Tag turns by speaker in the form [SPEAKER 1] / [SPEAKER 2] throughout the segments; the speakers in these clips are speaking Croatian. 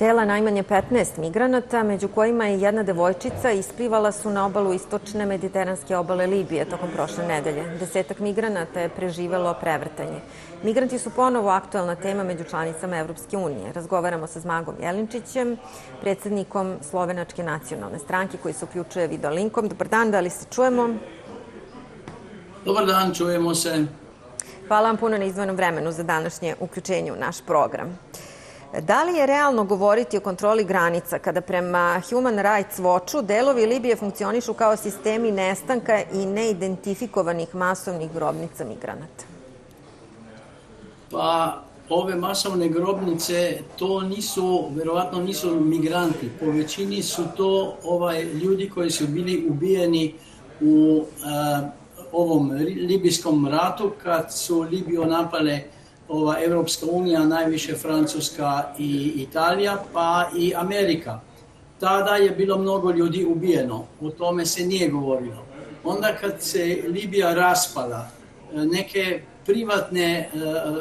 [SPEAKER 1] Tela najmanje 15 migranata, među kojima je jedna devojčica, isplivala su na obalu istočne mediteranske obale Libije tokom prošle nedelje. 10-ak migranata je preživelo prevrtanje. Migranti su ponovo aktuelna tema među članicama Evropske unije. Razgovaramo sa Zmagom Jelinčićem, predsjednikom Slovenačke nacionalne stranke, koji se uključuje video linkom. Dobar dan, da li se čujemo?
[SPEAKER 2] Dobar dan, čujemo se.
[SPEAKER 1] Hvala vam puno na izdvojenom vremenu za današnje uključenje u naš program. Da li je realno govoriti o kontroli granica kada prema Human Rights Watchu delovi Libije funkcionišu kao sistemi nestanka i neidentifikovanih masovnih grobnica migranata?
[SPEAKER 2] Pa ove masovne grobnice to verovatno nisu migranti. Po većini su to ljudi koji su bili ubijeni u ovom libijskom ratu kad su Libiju napale Evropska unija, najviše Francuska i Italija, pa i Amerika. Tada je bilo mnogo ljudi ubijeno, o tome se nije govorilo. Onda kad se Libija raspala, neke privatne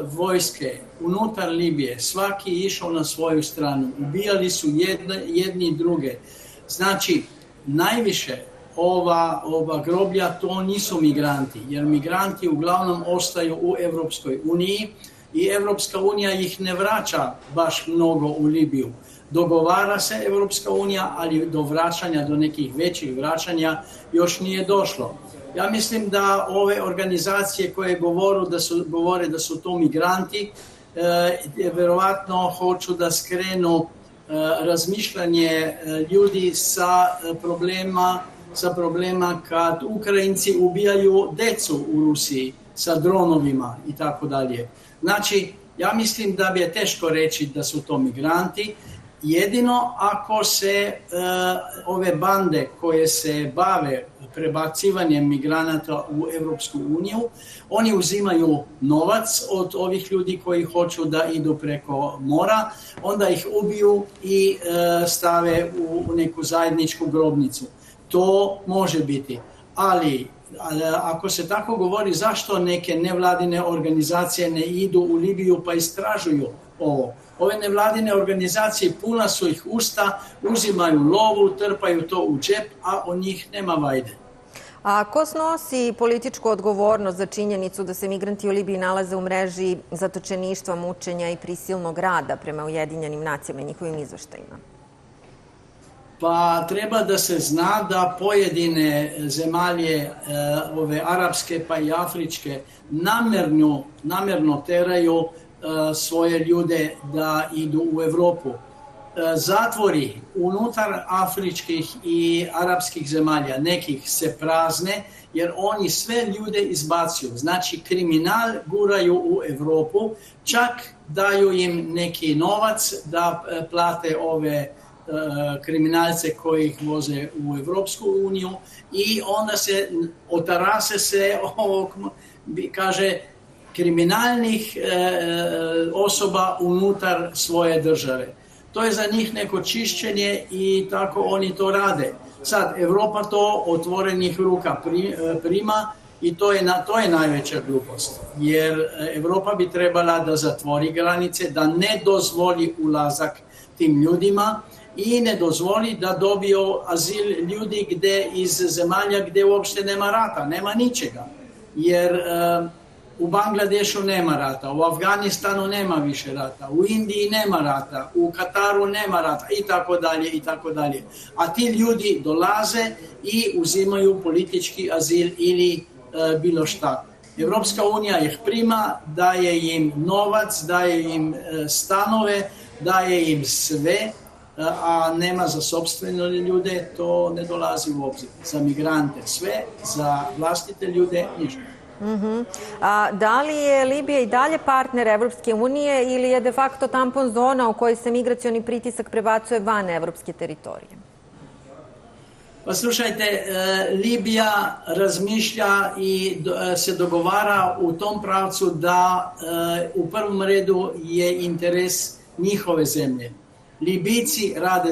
[SPEAKER 2] vojske unutar Libije, svaki išao na svoju stranu, ubijali su jedni i druge. Znači, najviše ova groblja to nisu migranti, jer migranti uglavnom ostaju u Evropskoj uniji i Evropska unija ih ne vraća baš mnogo u Libiju. Dogovara se Evropska unija, ali do vraćanja, do nekih većih vraćanja još nije došlo. Ja mislim da ove organizacije koje govore da su to migranti, verovatno hoću da skrenu razmišljanje ljudi sa problema kad Ukrajinci ubijaju decu u Rusiji sa dronovima i tako dalje. Znači, ja mislim da bi je teško reći da su to migranti, jedino ako se ove bande koje se bave prebacivanjem migranata u Evropsku uniju, oni uzimaju novac od ovih ljudi koji hoću da idu preko mora, onda ih ubiju i stave u neku zajedničku grobnicu. To može biti, ali ako se tako govori, zašto neke nevladine organizacije ne idu u Libiju pa istražuju ovo? Ove nevladine organizacije puna su ih usta, uzimaju lovu, trpaju to u džep, a od njih nema vajde.
[SPEAKER 1] A ko snosi političku odgovornost za činjenicu da se migranti u Libiji nalaze u mreži zatočeništva, mučenja i prisilnog rada prema Ujedinjenim nacijama i njihovim izveštajima?
[SPEAKER 2] Pa treba da se zna da pojedine zemalje, ove arapske pa i afričke, namerno teraju svoje ljude da idu u Evropu. Zatvori unutar afričkih i arapskih zemalja nekih se prazne jer oni sve ljude izbacuju. Znači kriminal guraju u Evropu, čak daju im neki novac da plate ove kriminalce koji ih voze u Evropsku uniju i onda se otarase se ovog, kaže, kriminalnih osoba unutar svoje države. To je za njih neko čišćenje i tako oni to rade. Sad, Evropa to otvorenih ruka prima i to je najveća glupost. Jer Evropa bi trebala da zatvori granice, da ne dozvoli ulazak tim ljudima i ne dozvoli da dobiju azil ljudi iz zemalja gdje uopšte nema rata, nema ničega. Jer u Bangladešu nema rata, u Afganistanu nema više rata, u Indiji nema rata, u Kataru nema rata i tako dalje i tako dalje. A ti ljudi dolaze i uzimaju politički azil ili bilo šta. Evropska unija ih prima, daje im novac, daje im stanove, daje im sve, a nema za sopstvene ljude, to ne dolazi u obzir. Za migrante sve, za vlastite ljude ništa.
[SPEAKER 1] Da li je Libija i dalje partner Evropske unije ili je de facto tampon zona u kojoj se migracioni pritisak prebacuje van evropske teritorije?
[SPEAKER 2] Pa slušajte, Libija razmišlja i se dogovara u tom pravcu da u prvom redu je interes njihove zemlje. Libijci rade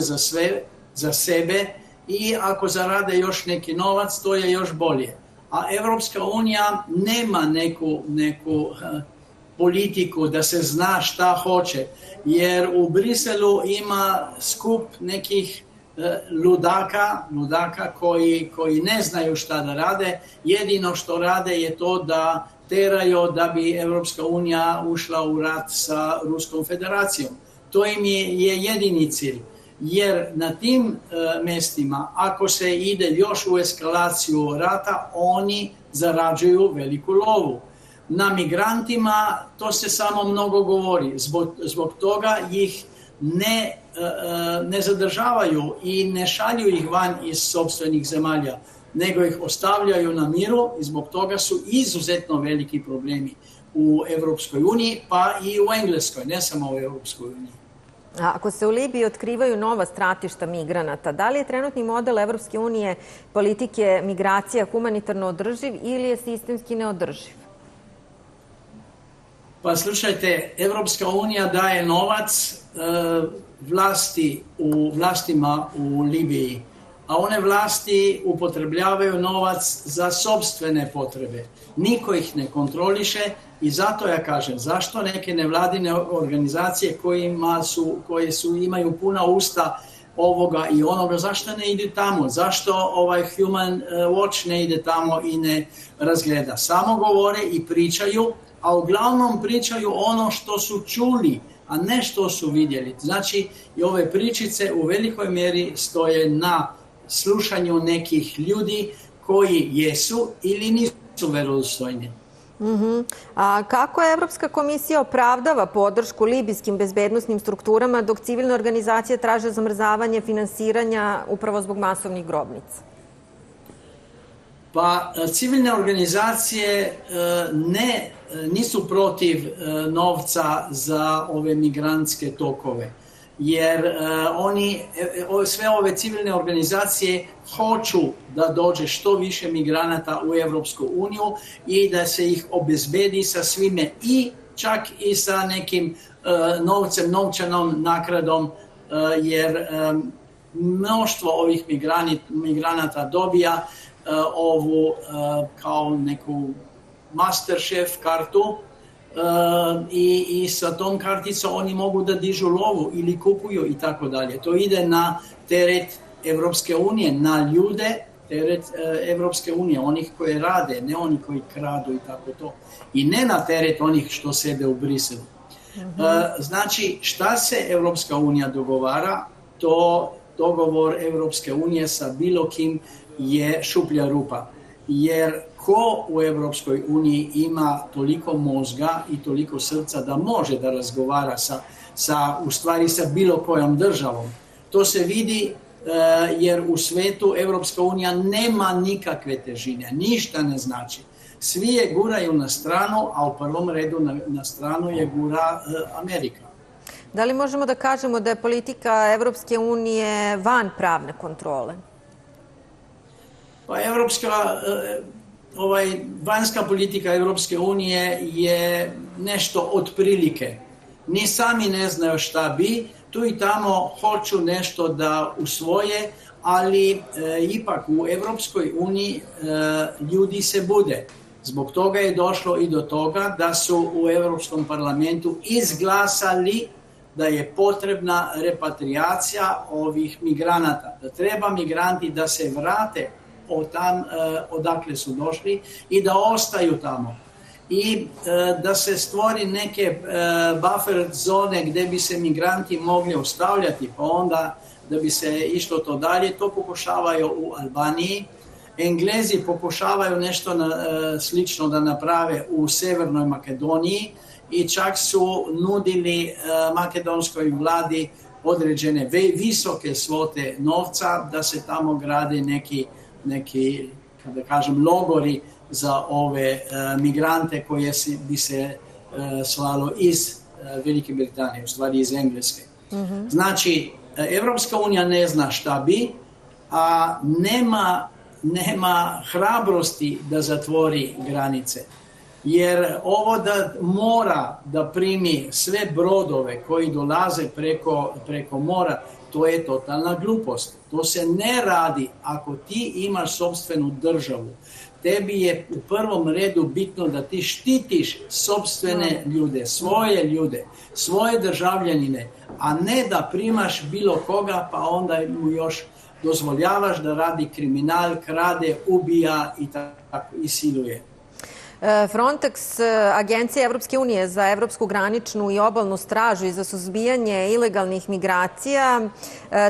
[SPEAKER 2] za sebe i ako zarade još neki novac, to je još bolje. A Evropska unija nema neku politiku, da se zna šta hoće. Jer u Briselu ima skup nekih ludaka koji ne znaju šta da rade. Jedino što rade je to da teraju da bi Evropska unija ušla u rat sa Ruskom federacijom. To im je jedini cilj. Jer na tim mestima, ako se ide još u eskalaciju rata, oni zarađuju veliku lovu. Na migrantima to se samo mnogo govori. Zbog toga ih ne zadržavaju i ne šalju ih van iz sopstvenih zemalja, nego ih ostavljaju na miru i zbog toga su izuzetno veliki problemi u Evropskoj uniji, pa i u Engleskoj, ne samo u Evropskoj uniji.
[SPEAKER 1] Ako se u Libiji otkrivaju nova stratišta migranata, da li je trenutni model Evropske unije politike migracija humanitarno održiv ili je sistemski neodrživ?
[SPEAKER 2] Pa slušajte, Evropska unija daje novac vlastima u Libiji, a one vlasti upotrebljavaju novac za sopstvene potrebe. Niko ih ne kontroliše i zato ja kažem, zašto neke nevladine organizacije koje imaju puna usta ovoga i onoga, zašto ne idu tamo? Zašto Human Watch ne ide tamo i ne razgleda? Samo govore i pričaju, a uglavnom pričaju ono što su čuli, a ne što su vidjeli. Znači, i ove pričice u velikoj mjeri stoje na slušanju nekih ljudi koji jesu ili nisu verodostojni.
[SPEAKER 1] A kako Evropska komisija opravdava podršku libijskim bezbednosnim strukturama dok civilne organizacije traže zamrzavanje finansiranja upravo zbog masovnih grobnica?
[SPEAKER 2] Pa civilne organizacije nisu protiv novca za ove migrantske tokove, jer sve ove civilne organizacije hoću da dođe što više migranata u Evropsku uniju i da se ih obezbedi sa svime i čak i sa nekim novčanom nakradom, jer mnoštvo ovih migranata dobija ovu kao neku Masterchef kartu i sa tom karticom oni mogu da dižu lovu ili kupuju i tako dalje. To ide na teret Evropske unije, na ljude teret Evropske unije, onih koji rade, ne oni koji kradu i tako to. I ne na teret onih što sede u Briselu. Znači, šta se Evropska unija dogovara, to dogovor Evropske unije sa bilo kim je šuplja rupa. Jer ko u Evropskoj uniji ima toliko mozga i toliko srca da može da razgovara sa bilo kojom državom. To se vidi jer u svetu Evropska unija nema nikakve težine, ništa ne znači. Svi je guraju na stranu, a u prvom redu na stranu je gura Amerika.
[SPEAKER 1] Da li možemo da kažemo da je politika Evropske unije van pravne kontrole?
[SPEAKER 2] Pa vanjska politika Evropske unije je nešto otprilike. Ni sami ne znaju šta bi, tu i tamo hoću nešto da usvoje, ali ipak u Evropskoj uniji ljudi se bude. Zbog toga je došlo i do toga da su u Evropskom parlamentu izglasali da je potrebna repatriacija ovih migranata, da treba migranti da se vrate odakle su došli i da ostaju tamo. I da se stvori neke buffer zone gdje bi se migranti mogli ostavljati, pa onda da bi se išlo to dalje. To pokušavaju u Albaniji. Englezi pokušavaju nešto slično da naprave u Severnoj Makedoniji i čak su nudili makedonskoj vladi određene visoke svote novca da se tamo grade neki, da kažem, logori za ove migrante koje bi se slalo iz Velike Britanije, u stvari iz Engleske. Znači, Evropska unija ne zna šta bi, a nema hrabrosti da zatvori granice. Jer ovo da mora da primi sve brodove koji dolaze preko mora, to je totalna glupost. To se ne radi ako ti imaš sopstvenu državu. Tebi je u prvom redu bitno da ti štitiš sopstvene ljude, svoje državljanine, a ne da primaš bilo koga pa onda mu još dozvoljavaš da radi kriminal, krade, ubija i siluje.
[SPEAKER 1] Frontex, Agencija Evropske unije za evropsku graničnu i obalnu stražu i za suzbijanje ilegalnih migracija,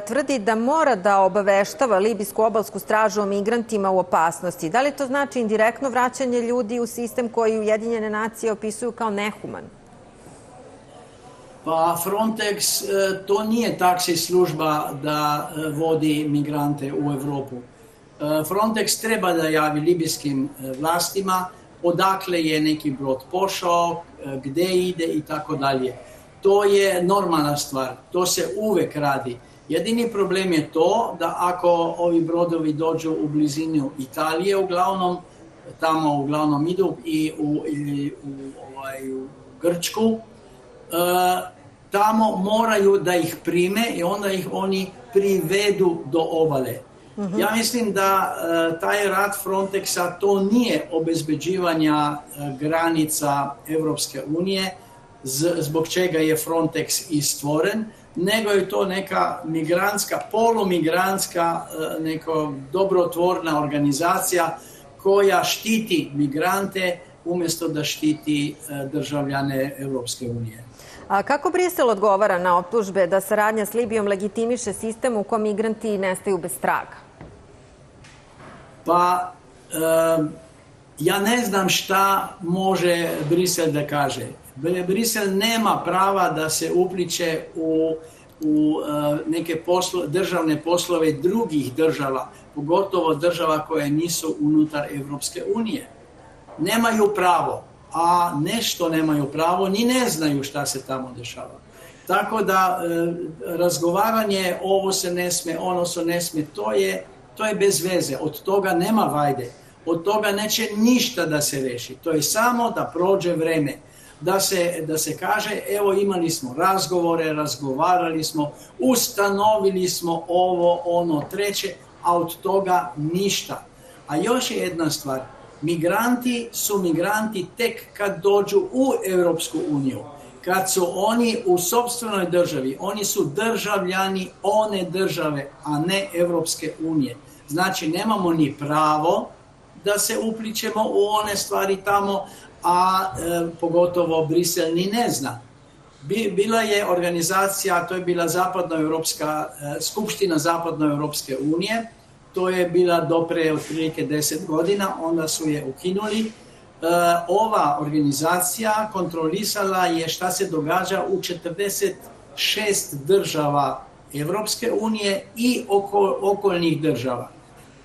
[SPEAKER 1] tvrdi da mora da obaveštava libijsku obalsku stražu o migrantima u opasnosti. Da li to znači indirektno vraćanje ljudi u sistem koji Ujedinjene nacije opisuju kao nehuman?
[SPEAKER 2] Pa Frontex to nije taksi služba da vodi migrante u Europu. Frontex treba da javi libijskim vlastima odakle je neki brod pošao, gde ide i tako dalje. To je normalna stvar, to se uvek radi. Jedini problem je to da ako ovi brodovi dođu u blizinu Italije, uglavnom idu i u Grčku, tamo moraju da ih prime i onda ih oni privedu do obale. Ja mislim da taj rad Frontexa to nije obezbeđivanja granica Evropske unije, zbog čega je Frontex i stvoren, nego je to neka migrantska, polumigrantska, neka dobrotvorna organizacija koja štiti migrante umjesto da štiti državljane Evropske unije.
[SPEAKER 1] A kako Brisel odgovara na optužbe da saradnja s Libijom legitimiše sistem u kom migranti nestaju bez traga?
[SPEAKER 2] Pa, ja ne znam šta može Brisel da kaže. Brisel nema prava da se upliče u neke državne poslove drugih država, pogotovo država koje nisu unutar Evropske unije. Nemaju pravo, a nešto nemaju pravo, ni ne znaju šta se tamo dešava. Tako da razgovaranje ovo se ne sme, ono se ne sme, to je bez veze, od toga nema vajde, od toga neće ništa da se reši. To je samo da prođe vreme, da se kaže evo imali smo razgovore, razgovarali smo, ustanovili smo ovo, ono, treće, a od toga ništa. A još je jedna stvar, migranti su migranti tek kad dođu u Europsku uniju. Kad su oni u sopstvenoj državi, oni su državljani one države, a ne Evropske unije. Znači, nemamo ni pravo da se upličemo u one stvari tamo, a pogotovo Brisel ni ne zna. Bila je organizacija, to je bila Skupština Zapadnoevropske unije, to je bila do pre otprilike 10 godina, onda su je ukinuli. Ova organizacija kontrolisala je šta se događa u 46 država Evropske unije i okolnih država.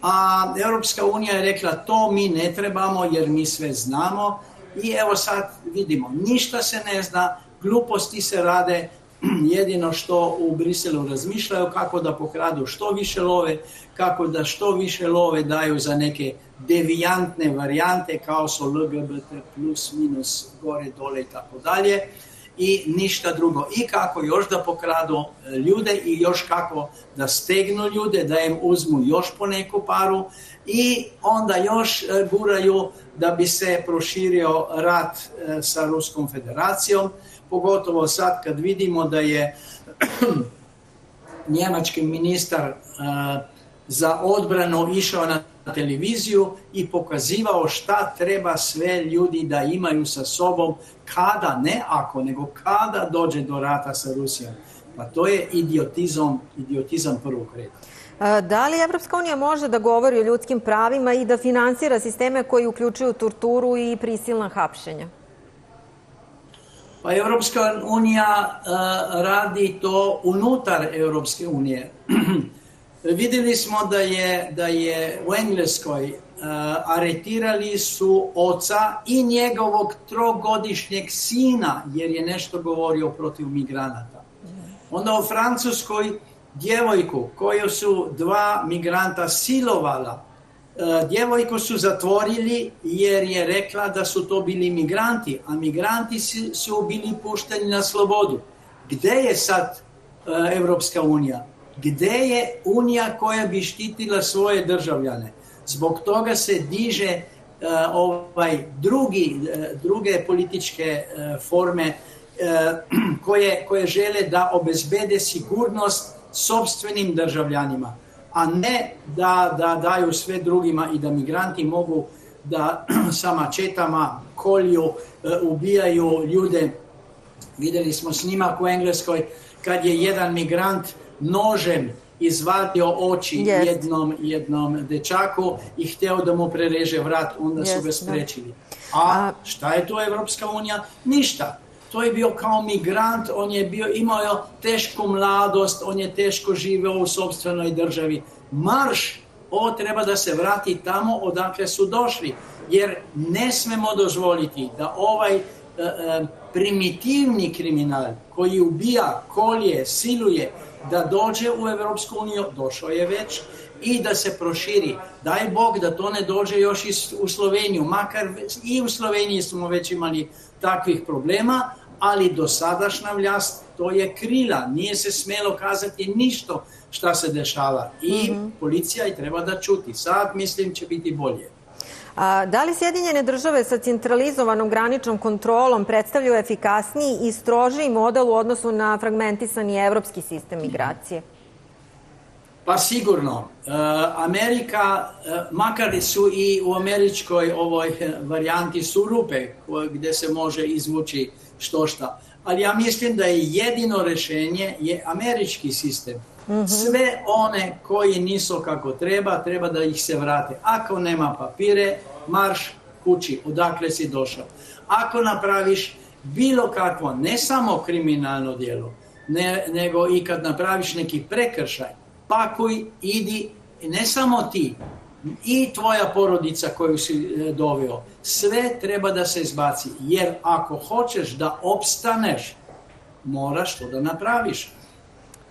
[SPEAKER 2] A Evropska unija je rekla to mi ne trebamo jer mi sve znamo i evo sad vidimo, ništa se ne zna, gluposti se rade, jedino što u Briselu razmišljaju kako da pokradu što više love, kako da što više love daju za neke devijantne varijante kao su LGBT plus minus gore dole i tako dalje i ništa drugo. I kako još da pokradu ljude i još kako da stegnu ljude, da im uzmu još po neku paru i onda još guraju da bi se proširio rat sa Ruskom federacijom. Pogotovo sad kad vidimo da je njemački ministar za odbranu išao na televiziju i pokazivao šta treba sve ljudi da imaju sa sobom kada, ne ako, nego kada dođe do rata sa Rusijom. Pa to je idiotizam prvog reda.
[SPEAKER 1] Da li Evropska unija može da govori o ljudskim pravima i da finansira sisteme koji uključuju torturu i prisilna hapšenja?
[SPEAKER 2] Pa Evropska unija radi to unutar Evropske unije. Vidjeli smo da je u Engleskoj aretirali su oca i njegovog 3-godišnjeg sina jer je nešto govorio protiv migranata. Onda u Francuskoj djevojku koju su 2 migranta silovala, djevojku su zatvorili jer je rekla da su to bili migranti, a migranti su bili pušteni na slobodu. Gde je sad Evropska unija? Gde je Unija koja bi štitila svoje državljane? Zbog toga se diže druge političke forme koje žele da obezbede sigurnost sopstvenim državljanima, a ne da daju sve drugima i da migranti mogu da sa mačetama kolju, ubijaju ljude. Videli smo snimak u Engleskoj kad je jedan migrant nožem izvadio oči jednom dečaku i hteo da mu prereže vrat, onda su ga sprečili. A šta je to Evropska unija? Ništa. To je bio kao migrant, on je imao tešku mladost, on je teško živeo u sopstvenoj državi. Marš, ovo treba da se vrati tamo odakle su došli, jer ne smemo dozvoliti da ovaj primitivni kriminal koji ubija, kolje, siluje, da dođe u Evropsku uniju, došao je već, i da se proširi. Daj Bog da to ne dođe još i u Sloveniju, makar i u Sloveniji smo već imali takvih problema, ali dosadašnja vlast to je krila, nije se smelo kazati ništa šta se dešava i policija i treba da čuti. Sad mislim će biti bolje.
[SPEAKER 1] Da li Sjedinjene države sa centralizovanom graničnom kontrolom predstavljaju efikasniji i strožiji model u odnosu na fragmentisani evropski sistem migracije?
[SPEAKER 2] Pa sigurno. Amerika, makar su i u američkoj ovoj varijanti su rupe gde se može izvući što-šta, ali ja mislim da je jedino rešenje je američki sistem. Sve one koji nisu kako treba da ih se vrate. Ako nema papire, marš kući, odakle si došao. Ako napraviš bilo kakvo, ne samo kriminalno djelo, nego i kad napraviš neki prekršaj, pakuj, idi, ne samo ti, i tvoja porodica koju si doveo. Sve treba da se izbaci, jer ako hoćeš da opstaneš, moraš to da napraviš.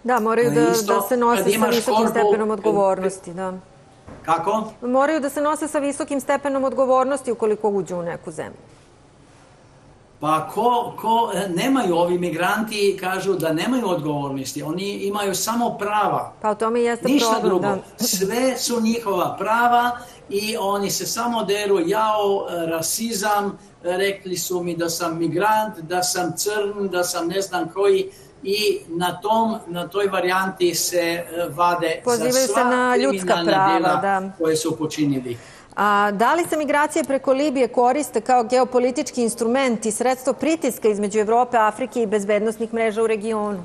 [SPEAKER 1] Da, moraju da se nose sa visokim stepenom odgovornosti. Da.
[SPEAKER 2] Kako?
[SPEAKER 1] Moraju da se nose sa visokim stepenom odgovornosti ukoliko uđu u neku zemlju.
[SPEAKER 2] Pa nemaju ovi migranti, kažu da nemaju odgovornosti, oni imaju samo prava.
[SPEAKER 1] Pa o tome jeste problem.
[SPEAKER 2] Ništa drugo. Sve su njihova prava i oni se samo deru, jao, rasizam, rekli su mi da sam migrant, da sam crn, da sam ne znam koji, i na toj varijanti se vade za sva kriminalna djela koje su počinili.
[SPEAKER 1] Da li se migracije preko Libije koriste kao geopolitički instrument i sredstvo pritiska između Evrope, Afrike i bezbednostnih mreža u regionu?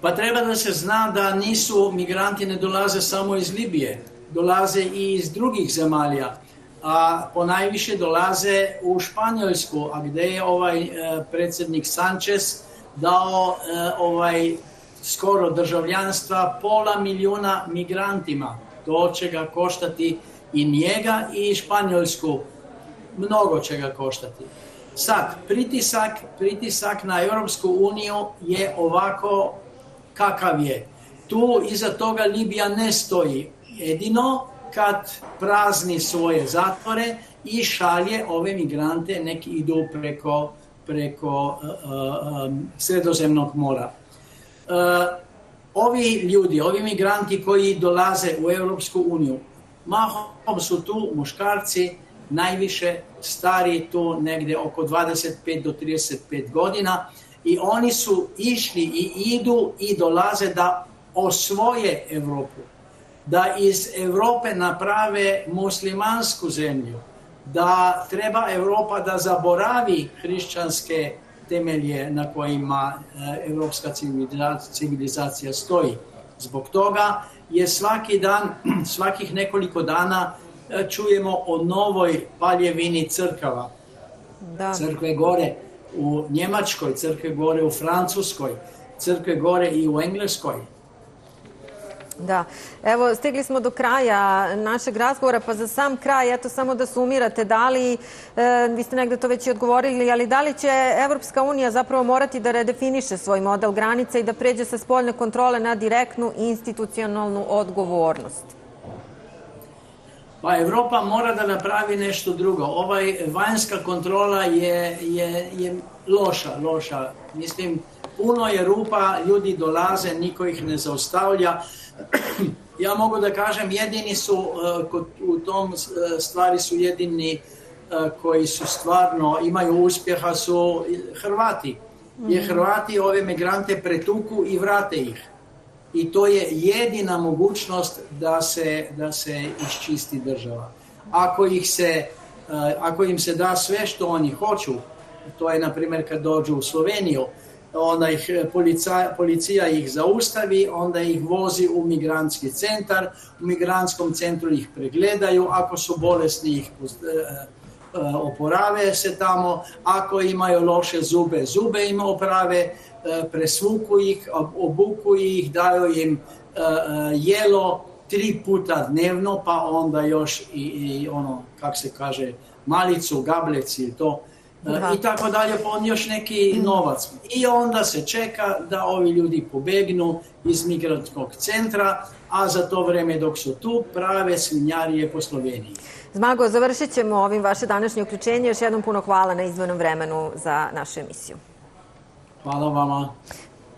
[SPEAKER 2] Pa treba da se zna da migranti ne dolaze samo iz Libije, dolaze i iz drugih zemalja. A ponajviše dolaze u Španjolsku, a gde je predsjednik Sanchez dao skoro državljanstva 500 milijuna migrantima. To će ga koštati i njega i Španjolsku. Mnogo će ga koštati. Sad, pritisak na Europsku uniju je ovako kakav je. Tu iza toga Libija ne stoji. Jedino kad prazni svoje zatvore i šalje ove migrante, neki idu preko Sredozemnog mora. Ovi ljudi, ovi migranti koji dolaze u Europsku uniju, mahom su tu muškarci, najviše stari tu negdje oko 25 do 35 godina i oni su išli i idu i dolaze da osvoje Evropu, da iz Evrope naprave muslimansku zemlju, da treba Evropa da zaboravi hrišćanske temelje na kojima evropska civilizacija stoji. Zbog toga je svakih nekoliko dana čujemo o novoj paljevini crkava. Crkve gore u Njemačkoj, crkve gore u Francuskoj, crkve gore i u Engleskoj.
[SPEAKER 1] Da. Evo, stigli smo do kraja našeg razgovora, pa za sam kraj, eto samo da sumirate, da li, vi ste negde to već i odgovorili, ali da li će Evropska unija zapravo morati da redefiniše svoj model granica i da pređe sa spoljne kontrole na direktnu institucionalnu odgovornost?
[SPEAKER 2] Pa Evropa mora da napravi nešto drugo. Vanjska kontrola je loša. Mislim, puno je rupa, ljudi dolaze, niko ih ne zaustavlja. Ja mogu da kažem, jedini su, u tom stvari su jedini koji su stvarno, imaju uspjeha su Hrvati. Jer Hrvati ove migrante pretuku i vrate ih. I to je jedina mogućnost da se iščisti država. Ako im se da sve što oni hoću, to je na primjer kad dođu u Sloveniju, onda ih policija ih zaustavi, onda ih vozi u migrantski centar, u migrantskom centru ih pregledaju, ako su bolesni ih oporave se tamo, ako imaju loše zube im oprave, presvuku ih, obuku ih, daju im jelo 3 puta dnevno, pa onda još i ono, kak se kaže, malicu, gablec i to. I tako dalje, pa on još neki novac. I onda se čeka da ovi ljudi pobegnu iz migrantskog centra, a za to vreme dok su tu prave svinjarije po Sloveniji.
[SPEAKER 1] Zmago, završit ćemo ovim vaše današnje uključenje. Još jednom puno hvala na izdvojenom vremenu za našu emisiju.
[SPEAKER 2] Hvala vama.